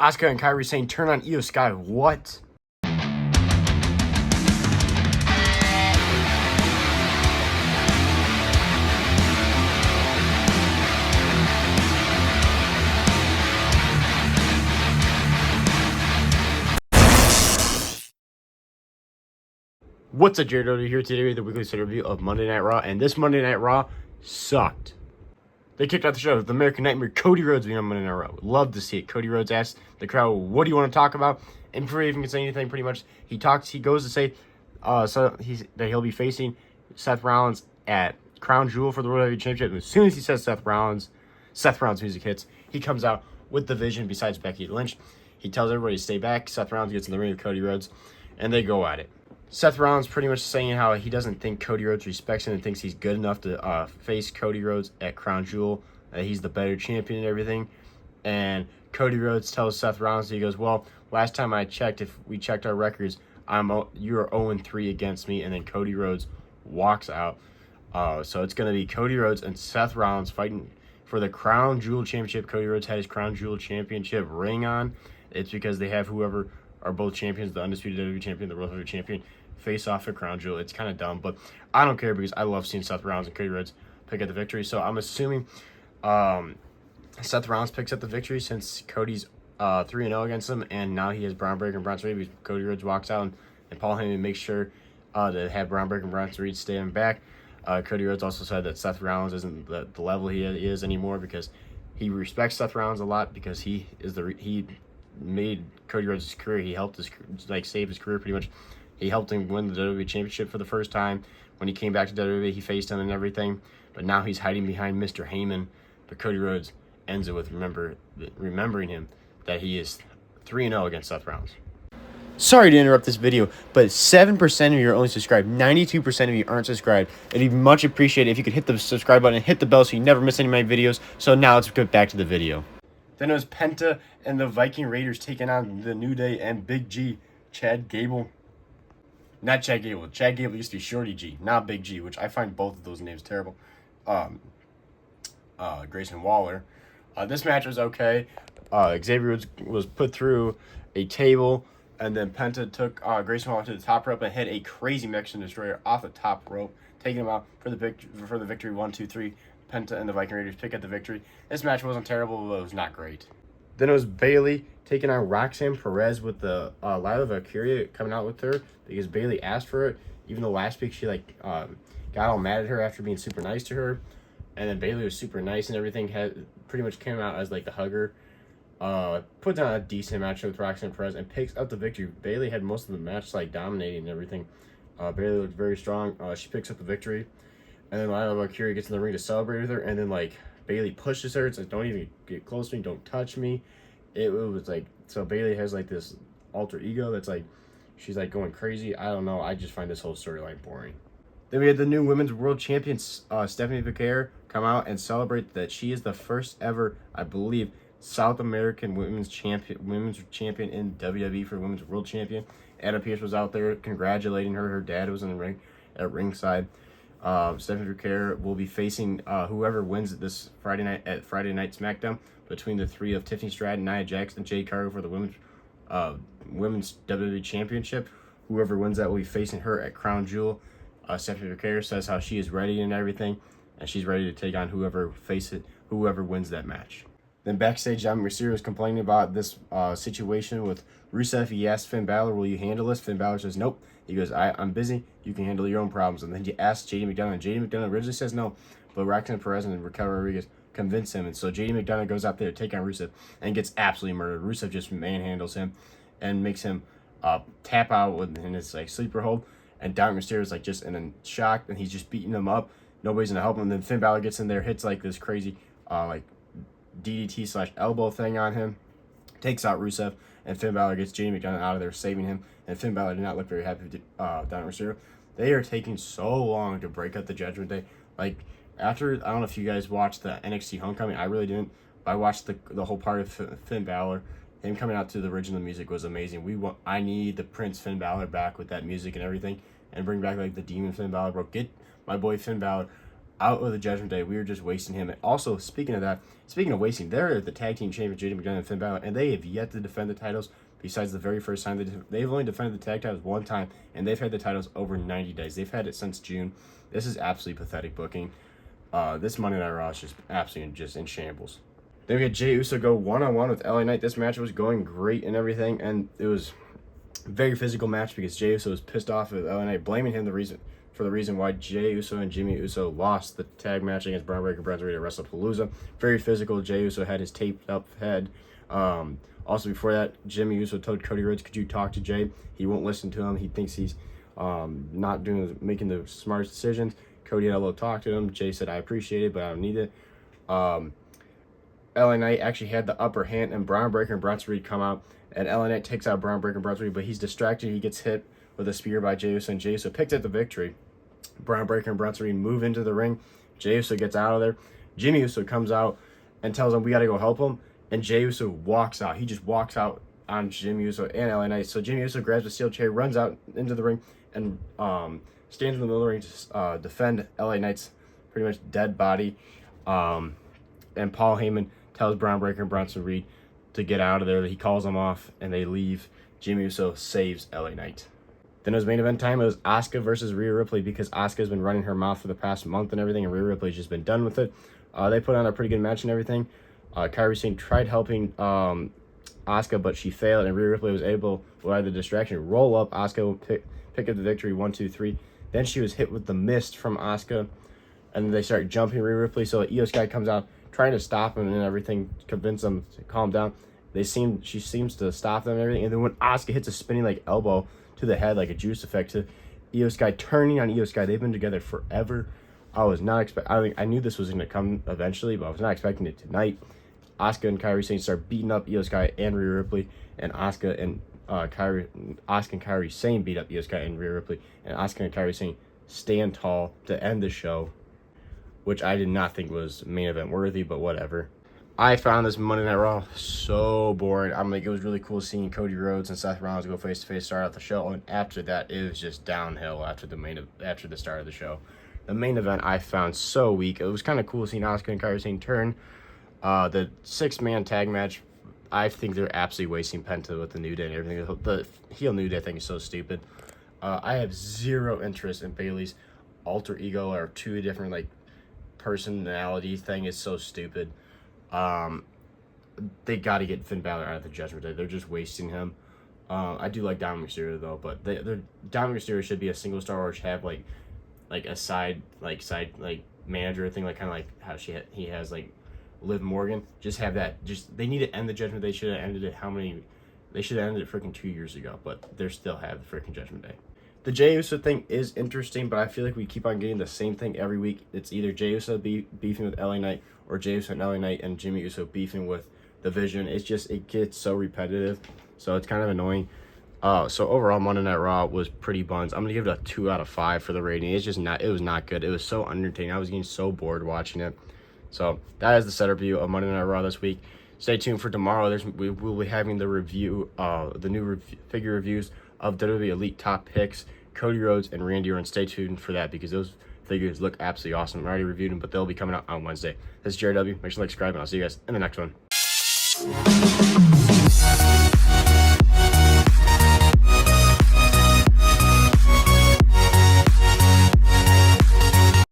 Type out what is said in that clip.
Asuka and Kairi saying, turn on AUSKUA. What? What's up, Jared over here today with the weekly set review of Monday Night Raw, and this Monday Night Raw sucked. They kicked out the show. The American Nightmare, Cody Rhodes being on Monday Night Raw. Love to see it. Cody Rhodes asked the crowd, what do you want to talk about? And before he even can say anything, pretty much, he goes to say that he'll be facing Seth Rollins at Crown Jewel for the World Heavyweight Championship. And as soon as he says Seth Rollins' music hits, he comes out with the Vision besides Becky Lynch. He tells everybody to stay back. Seth Rollins gets in the ring with Cody Rhodes, and they go at it. Seth Rollins pretty much saying how he doesn't think Cody Rhodes respects him and thinks he's good enough to face Cody Rhodes at Crown Jewel. He's the better champion and everything. And Cody Rhodes tells Seth Rollins, he goes, well, last time I checked, if we checked our records, you are 0-3 against me. And then Cody Rhodes walks out. So it's going to be Cody Rhodes and Seth Rollins fighting for the Crown Jewel Championship. Cody Rhodes had his Crown Jewel Championship ring on. It's because they have whoever are both champions, the Undisputed WWE Champion, the World Heavyweight Champion, face off at Crown Jewel. It's kind of dumb, but I don't care because I love seeing Seth Rollins and Cody Rhodes pick up the victory. So I'm assuming Seth Rollins picks up the victory since Cody's 3-0 against him, and now he has Braun Breaker and Bronson Reed. Cody Rhodes walks out, and Paul Heyman makes sure to have Braun Breaker and Bronson Reed stay him back. Cody Rhodes also said that Seth Rollins isn't the level he is anymore because he respects Seth Rollins a lot because he made Cody Rhodes' career. He helped save his career pretty much. He helped him win the WWE Championship for the first time. When he came back to WWE, he faced him and everything. But now he's hiding behind Mr. Heyman. But Cody Rhodes ends it with remembering him that he is 3-0 against Seth Rollins. Sorry to interrupt this video, but 7% of you are only subscribed. 92% of you aren't subscribed. It'd be much appreciated if you could hit the subscribe button and hit the bell so you never miss any of my videos. So now let's get back to the video. Then it was Penta and the Viking Raiders taking on the New Day and Big G, Chad Gable. Not Chad Gable. Chad Gable used to be Shorty G, not Big G, which I find both of those names terrible. Grayson Waller. This match was okay. Xavier was put through a table, and then Penta took Grayson Waller to the top rope and hit a crazy Mexican Destroyer off the top rope, taking him out for the victory. 1, 2, 3. Penta and the Viking Raiders pick up the victory. This match wasn't terrible, but it was not great. Then it was Bayley taking on Roxanne Perez with the Lila Valkyria coming out with her because Bayley asked for it. Even though last week she got all mad at her after being super nice to her, and then Bayley was super nice and everything. Pretty much came out as like the hugger. Put down a decent match with Roxanne Perez and picks up the victory. Bayley had most of the match dominating and everything. Bayley looked very strong. She picks up the victory. And then Lila Valkyria gets in the ring to celebrate with her. And then, Bayley pushes her. It's like, don't even get close to me. Don't touch me. It was so Bayley has, this alter ego that's, she's, going crazy. I don't know. I just find this whole storyline boring. Then we had the new Women's World Champion, Stephanie Becerra, come out and celebrate that she is the first ever, I believe, South American women's champion in WWE for Women's World Champion. Adam Pearce was out there congratulating her. Her dad was in the ring at ringside. Stephanie Becerra will be facing whoever wins this Friday night at Friday Night SmackDown between the three of Tiffany Stratton, Nia Jax, and Jade Cargill for the women's WWE Championship. Whoever wins that will be facing her at Crown Jewel. Stephanie Becerra says how she is ready and everything, and she's ready to take on whoever wins that match. Then backstage, Dominic Mysterio was complaining about this situation with Rusev. He asked Finn Balor, will you handle this? Finn Balor says, nope. He goes, I'm busy. You can handle your own problems. And then he asks JD McDonagh. And JD McDonagh originally says no, but Roxanne Perez and Raquel Rodriguez convince him. And so JD McDonagh goes out there to take on Rusev and gets absolutely murdered. Rusev just manhandles him and makes him tap out in his sleeper hold. And Dominic Mysterio is just in a shock, and he's just beating him up. Nobody's gonna help him. And then Finn Balor gets in there, hits this crazy DDT / elbow thing on him, takes out Rusev, and Finn Balor gets JD McDonagh out of there, saving him. And Finn Balor did not look very happy with Dominic Mysterio. They are taking so long to break up the Judgment Day. After, I don't know if you guys watched the NXT Homecoming. I really didn't. But I watched the whole part of Finn Balor. Him coming out to the original music was amazing. I need the Prince Finn Balor back with that music and everything, and bring back the Demon Finn Balor. Bro, get my boy Finn Balor out of the Judgment Day. We were just wasting him. And also, speaking of wasting, they're the tag team champions, JD McDonough and Finn Balor, and they have yet to defend the titles. Besides the very first time they've only defended the tag titles one time, and they've had the titles over 90 days. They've had it since June. This is absolutely pathetic booking. This Monday Night Raw is just absolutely just in shambles. Then we had Jey Uso go one-on-one with LA Knight. This match was going great and everything, and it was a very physical match because Jey Uso was pissed off at LA Knight, blaming him for the reason why Jey Uso and Jimmy Uso lost the tag match against Braun Breaker and Bronson Reed at WrestlePalooza. Very physical. Jey Uso had his taped up head. Also, before that, Jimmy Uso told Cody Rhodes, "Could you talk to Jey?" He won't listen to him. He thinks he's not making the smartest decisions. Cody had a little talk to him. Jey said, "I appreciate it, but I don't need it." LA Knight actually had the upper hand, and Braun Breaker and Bronson Reed come out, and LA Knight takes out Braun Breaker and Bronson Reed, but he's distracted. He gets hit with a spear by Jey Uso, and Jey Uso picked up the victory. Braun Breaker and Bronson Reed move into the ring. Jey Uso gets out of there. Jimmy Uso comes out and tells him, "We got to go help him," and Jey Uso walks out. He just walks out on Jimmy Uso and LA Knight. So Jimmy Uso grabs a steel chair, runs out into the ring, and stands in the middle of the ring to defend LA Knight's pretty much dead body. And Paul Heyman tells Braun Breaker and Bronson Reed to get out of there. He calls them off, and they leave. Jimmy Uso saves LA Knight. Then it was main event time. It was Asuka versus Rhea Ripley because Asuka's been running her mouth for the past month and everything, and Rhea Ripley's just been done with it. They put on a pretty good match and everything. Kairi Sane tried helping Asuka, but she failed, and Rhea Ripley was able, by the distraction, roll up. Asuka will pick up the victory, 1, 2, 3. Then she was hit with the mist from Asuka, and they start jumping Rhea Ripley. So Io Sky comes out trying to stop him and everything, convince them to calm down. She seems to stop them and everything. And then when Asuka hits a spinning like elbow to the head, like a juice effect, to Io Sky, turning on Io Sky. They've been together forever. I knew this was going to come eventually, but I was not expecting it tonight. Asuka and Kairi Sane start beating up Io Sky and Rhea Ripley, and Asuka and Kairi Sane beat up Io Sky and Rhea Ripley, and Asuka and Kairi Sane stand tall to end the show, which I did not think was main event worthy, but whatever. I found this Monday Night Raw so boring. It was really cool seeing Cody Rhodes and Seth Rollins go face to face, start out the show, and after that, it was just downhill after the start of the show. The main event I found so weak. It was kind of cool seeing Asuka and Kairi Sane turn. The 6-man tag match, I think they're absolutely wasting Penta with the New Day and everything. The heel New Day thing is so stupid. I have zero interest in Bayley's alter ego or two different personality thing. Is so stupid. They got to get Finn Balor out of the Judgment Day. They're just wasting him. I do like Dominic Mysterio though, but Dominic Mysterio should be a single star or should have like a side manager thing, kind of like how he has Liv Morgan. Just have that. They need to end the Judgment Day. They should have ended it. They should have ended it freaking 2 years ago, but they still have the freaking Judgment Day. The Jey Uso thing is interesting, but I feel like we keep on getting the same thing every week. It's either Jey Uso beefing with LA Knight or Jey Uso and LA Knight and Jimmy Uso beefing with the Vision. It gets so repetitive, so it's kind of annoying. So overall, Monday Night Raw was pretty buns. I'm gonna give it a 2 out of 5 for the rating. It was not good. It was so entertaining. I was getting so bored watching it. So that is the setup review of Monday Night Raw this week. Stay tuned for tomorrow. We will be having the review, the new figure reviews of WWE Elite Top Picks, Cody Rhodes and Randy Orton. Stay tuned for that because those figures look absolutely awesome. I already reviewed them, but they'll be coming out on Wednesday. This is Jared W. Make sure to subscribe, and I'll see you guys in the next one.